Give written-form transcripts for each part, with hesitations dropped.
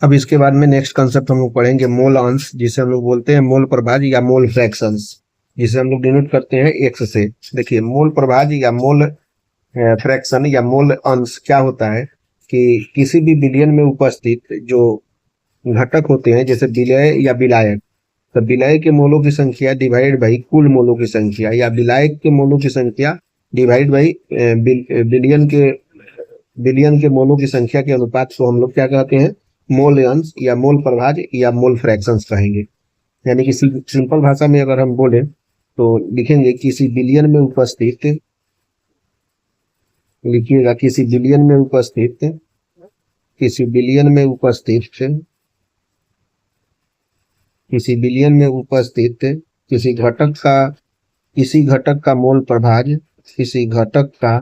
अब इसके बाद में नेक्स्ट कंसेप्ट हम लोग पढ़ेंगे मोल अंश, जिसे हम लोग बोलते हैं मोल प्रभाज या मोल फ्रैक्शंस, जिसे हम लोग डिनोट करते हैं एक्स से। देखिए मोल प्रभाज या मोल फ्रैक्शन या मोल अंश क्या होता है कि किसी भी विलयन में उपस्थित जो घटक होते हैं, जैसे विलय या विलायक, तो विलय के मोलों की संख्या डिवाइड बाई कुल मोलों की संख्या, या विलायक के मोलों की संख्या डिवाइड बाई विलियन के मोलों की संख्या के अनुपात को हम लोग क्या कहते हैं, मोल अंश या मोल प्रभाज या मोल फ्रैक्शंस कहेंगे। यानी कि सिंपल भाषा में अगर हम बोले तो लिखेंगे किसी बिलियन में उपस्थित, लिखिएगा किसी बिलियन में उपस्थित, किसी बिलियन में उपस्थित, किसी बिलियन में उपस्थित किसी घटक का मोल प्रभाज, किसी घटक का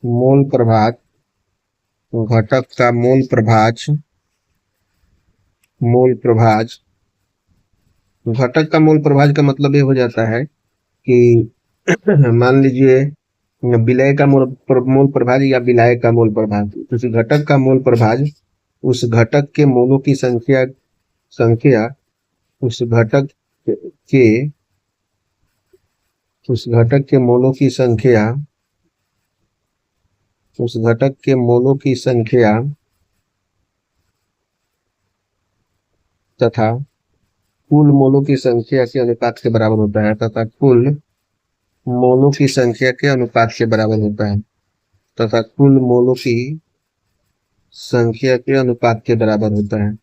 मोल प्रभाज, घटक का मोल प्रभाज, मोल प्रभाज, घटक का मोल प्रभाज का मतलब ये हो जाता है कि मान लीजिए विलय का मोल प्रभाज या विलायक का मोल प्रभाज, किसी घटक का मोल प्रभाज उस घटक के मोलों की संख्या उस घटक के उस घटक के मोलों की संख्या उस घटक के मोलों की संख्या तथा कुल मोलों की संख्या के अनुपात के बराबर होता है, तथा कुल मोलों की संख्या के अनुपात के बराबर होता है, तथा कुल मोलों की संख्या के अनुपात के बराबर होता है,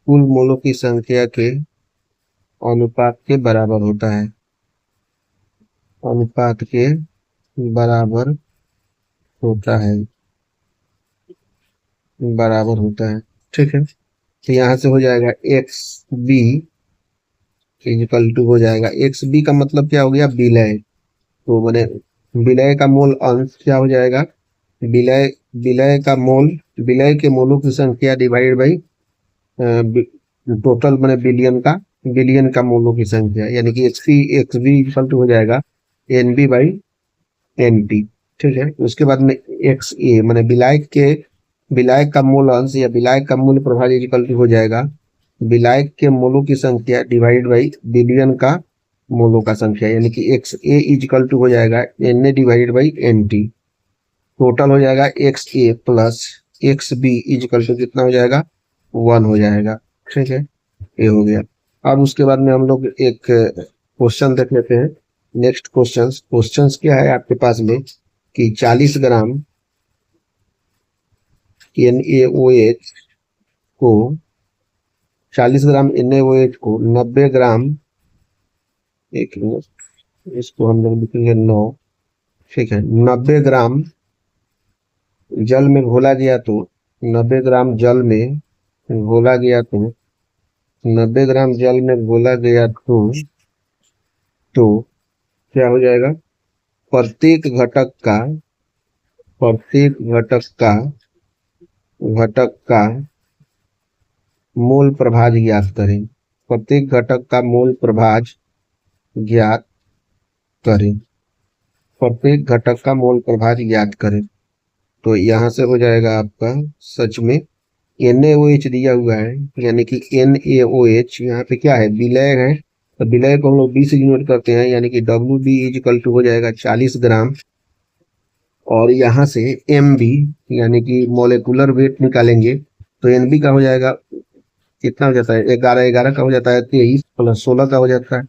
कुल मोलों की संख्या के अनुपात के बराबर होता है, अनुपात के बराबर होता है, बराबर होता है। ठीक है, तो यहाँ से हो जाएगा एक्स बी इक्वल टू हो जाएगा, एक्स बी का मतलब क्या हो गया, विलय। तो मैंने विलय का मोल अंश क्या हो जाएगा, विलय विलय का मोल, विलय के मोलों की संख्या डिवाइड बाई टोटल मैंने बिलियन का मोलों की संख्या, यानी कि एक्स बी इक्वल टू हो जाएगा n b by n t. ठीक है, उसके बाद में एक्स ए मैंने विलायक का मोल अंश या विलायक का मूल प्रभाज इक्वल टू हो जाएगा विलायक के मोलों की संख्या डिवाइड बाई बिलियन का मोलों का संख्या, यानी कि एक्स ए इक्वल टू हो जाएगा n a divide by n t. Total हो जाएगा x a plus x b equal to कितना हो जाएगा, 1 हो जाएगा। ठीक है, ये हो गया। अब उसके बाद में हम लोग एक क्वेश्चन देख लेते हैं। नेक्स्ट क्वेश्चंस क्या है आपके पास में कि 40 ग्राम NaOH को 40 ग्राम NaOH को 90 ग्राम, एक मिनट इसको हम लोग लिखेंगे 9। ठीक है, 90 ग्राम जल में घोला गया तो 90 ग्राम जल में घोला गया तो 90 ग्राम जल में घोला गया तो क्या हो जाएगा, प्रत्येक घटक का मोल प्रभाज ज्ञात करें, प्रत्येक घटक का मोल प्रभाज ज्ञात करें, प्रत्येक घटक का मोल प्रभाज ज्ञात करें। तो यहाँ से हो जाएगा आपका सच में NaOH दिया हुआ है, यानी कि NaOH यहाँ पे क्या है, विलय है, तो विलय को हम लोग 20 यूनिट करते हैं, यानी कि WB इक्वल टू हो जाएगा 40 ग्राम, और यहाँ से MB यानी कि मोलेकुलर वेट निकालेंगे तो NB का हो जाएगा कितना हो जाता है, 11 का हो जाता है 23 प्लस 16 का हो जाता है,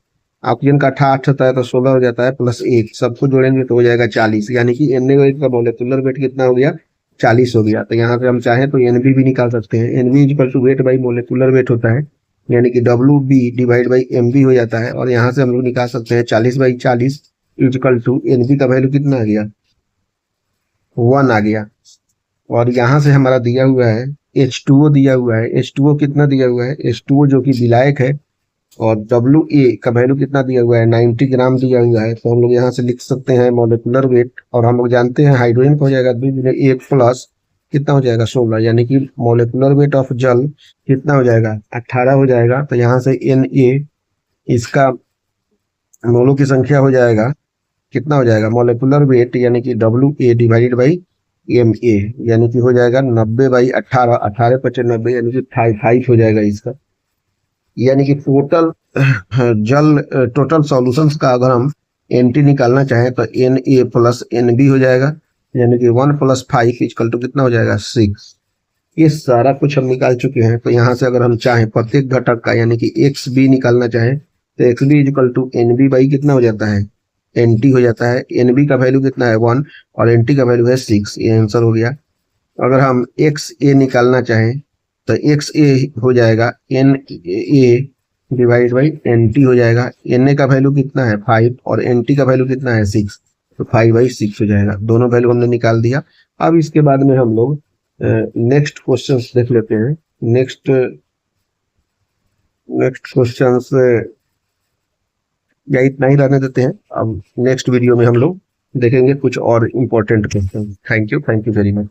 ऑक्सीजन का 8 होता है तो 16 हो जाता है प्लस 1, सबको जोड़ेंगे तो हो जाएगा 40, यानी कि NaOH का मोलेकुलर वेट कितना हो गया, 40 हो गया। तो यहाँ से हम चाहें तो NB भी निकाल सकते हैं, NB equal to weight by molecular weight होता है, यानी कि WB डिवाइड बाई MB हो जाता है, और यहाँ से हम लोग निकाल सकते हैं 40/40 इक्वल टू NB का वैल्यू कितना आ गया, 1 आ गया। और यहाँ से हमारा दिया हुआ है H2O दिया हुआ है, H2O कितना दिया हुआ है, H2O जो कि विलायक है, और WA का वैल्यू कितना दिया हुआ है, 90 ग्राम दिया हुआ है। तो हम लोग यहाँ से लिख सकते हैं मोलिकुलर वेट, और हम लोग जानते हैं हाइड्रोजन का हो जाएगा 1 प्लस कितना हो जाएगा 16, यानी कि मोलिकुलर वेट ऑफ जल कितना हो जाएगा 18 हो जाएगा। तो यहाँ से Na इसका मोलों की संख्या हो जाएगा कितना हो जाएगा, मोलिकुलर वेट यानी कि WA divided by m a, यानी कि हो जाएगा 90/18, 18×5 यानी कि 5 हो जाएगा इसका। यानी कि टोटल सॉल्यूशंस का अगर हम एनटी निकालना चाहें तो n a plus n b हो जाएगा, यानी कि 1+5 इक्वल टू कितना हो जाएगा 6। ये सारा कुछ हम निकाल चुके हैं। तो यहाँ से अगर हम चाहें प्रत्येक घटक का यानी कि एक्स बी निकालना चाहें तो x b equal to n b by कितना हो जाता है, एन टी हो जाता है। एन बी का वैल्यू कितना है 1 और एन टी का वैल्यू है 6, ये आंसर हो गया। अगर हम एक्स ए निकालना चाहें तो एक्स ए हो जाएगा n a divide by n t हो जाएगा। एन ए का वैल्यू कितना है 5 और एन टी का वैल्यू कितना है 6, तो 5/6 हो जाएगा। दोनों वैल्यू हमने निकाल दिया। अब इसके बाद में हम लोग नेक्स्ट क्वेश्चंस देख लेते हैं। नेक्स्ट क्वेश्चंस या इतना ही रहने देते हैं। अब नेक्स्ट वीडियो में हम लोग देखेंगे कुछ और important question. Thank you very much.